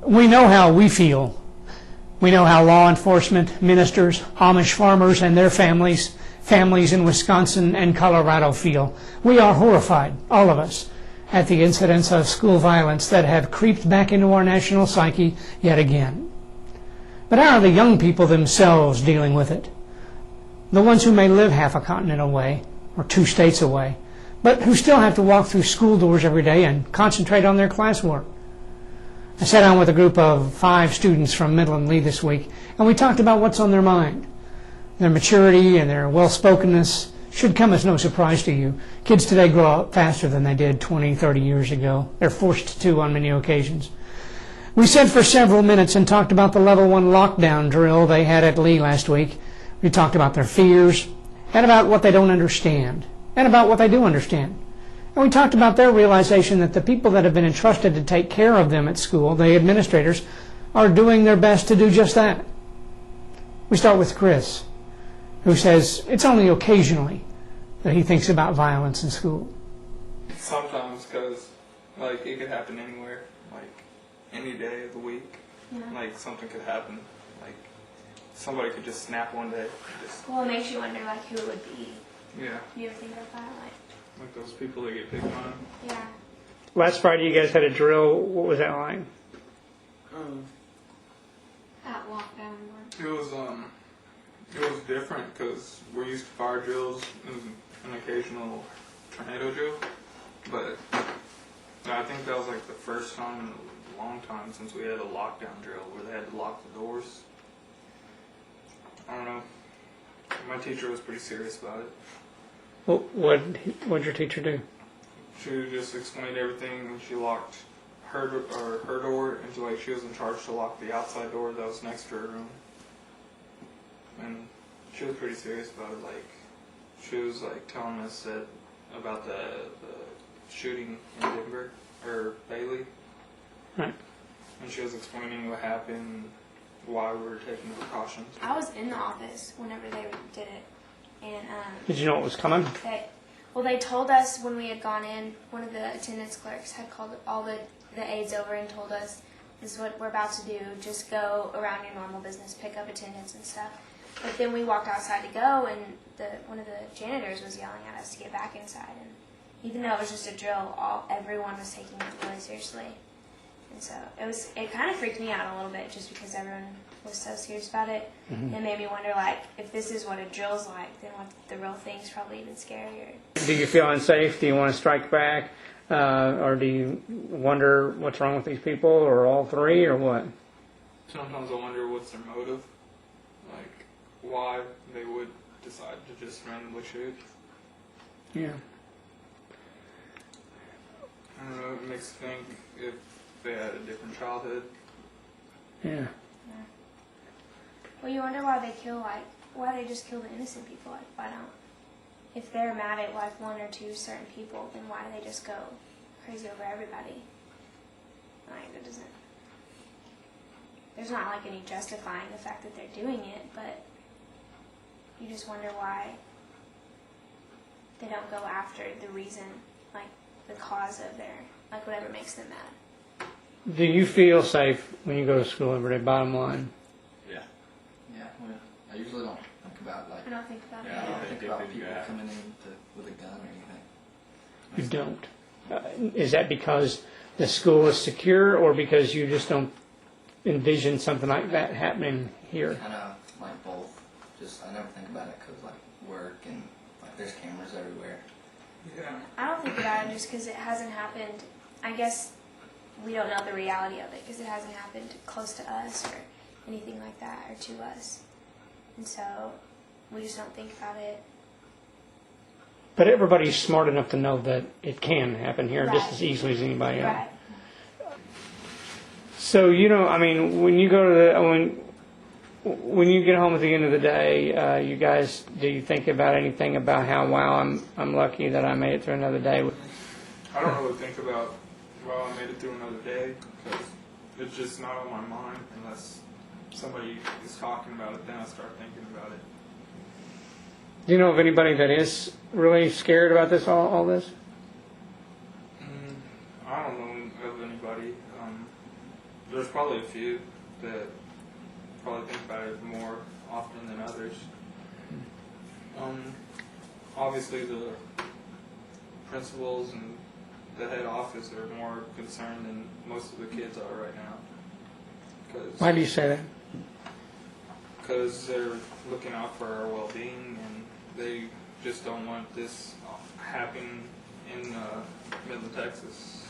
We know how we feel. We know how law enforcement, ministers, Amish farmers and their families in Wisconsin and Colorado feel. We are horrified, all of us, at the incidents of school violence that have creeped back into our national psyche yet again. But how are the young people themselves dealing with it? The ones who may live half a continent away, or 2 states away, but who still have to walk through school doors every day and concentrate on their classwork. I sat down with a group of 5 students from Midland this week, and we talked about what's on their mind. Their maturity and their well-spokenness should come as no surprise to you. Kids today grow up faster than they did 20, 30 years ago. They're forced to on many occasions. We sat for several minutes and talked about the level 1 lockdown drill they had at Lee last week. We talked about their fears, and about what they don't understand, and about what they do understand. And we talked about their realization that the people that have been entrusted to take care of them at school, the administrators, are doing their best to do just that. We start with Chris, who says it's only occasionally that he thinks about violence in school. Sometimes, because it could happen anywhere, any day of the week. Yeah. Something could happen. Somebody could just snap one day. Well, it makes you wonder who it would be. Yeah. You ever think of that? Like those people that get picked on. Yeah. Last Friday you guys had a drill. What was that like? That lockdown one. It was different because we're used to fire drills and an occasional tornado drill, but I think that was the first time in a long time since we had a lockdown drill where they had to lock the doors. I don't know. My teacher was pretty serious about it. Well, what'd your teacher do? She just explained everything, and she locked her door, and she was in charge to lock the outside door that was next to her room. And she was pretty serious about it. She was telling us about the shooting in Denver or Bailey. Right. And she was explaining what happened, why we were taking the precautions. I was in the office whenever they did it, and did you know what was coming? They told us when we had gone in. One of the attendance clerks had called all the aides over and told us, "This is what we're about to do. Just go around your normal business, pick up attendance and stuff." But then we walked outside to go, and one of the janitors was yelling at us to get back inside. And even though it was just a drill, everyone was taking it really seriously. And so it kind of freaked me out a little bit just because everyone was so serious about it. Mm-hmm. It made me wonder, if this is what a drill's like, then what the real thing's probably even scarier. Do you feel unsafe? Do you want to strike back? Or do you wonder what's wrong with these people, or all three, or what? Sometimes I wonder what's their motive. Why they would decide to just randomly shoot. Yeah. I don't know, it makes me think if they had a different childhood. Yeah. Well, you wonder why they just kill the innocent people. Why don't? If they're mad at 1 or 2 certain people, then why do they just go crazy over everybody? It doesn't. There's not any justifying the fact that they're doing it, but you just wonder why they don't go after the reason, the cause of their, whatever makes them mad. Do you feel safe when you go to school every day, bottom line? Yeah. Yeah, well, I usually don't think about, I don't think about it. I don't think about people coming in with a gun or anything. You don't? Is that because the school is secure, or because you just don't envision something like that happening here? Kind of both. I never think about it because work and there's cameras everywhere. Yeah. I don't think about it just because it hasn't happened. I guess we don't know the reality of it because it hasn't happened close to us or anything like that, or to us. And so we just don't think about it. But everybody's smart enough to know that it can happen here just as easily as anybody else. Right. So, when you go to when you get home at the end of the day, you guys, do you think about anything about how, wow, I'm lucky that I made it through another day? I don't really think about, well, I made it through another day, because it's just not on my mind unless somebody is talking about it, then I start thinking about it. Do you know of anybody that is really scared about this, all this? I don't know of anybody. there's probably a few that probably think about it more often than others. Obviously the principals and the head office are more concerned than most of the kids are right now. Why do you say that? Because they're looking out for our well-being, and they just don't want this happening in Midland, Texas.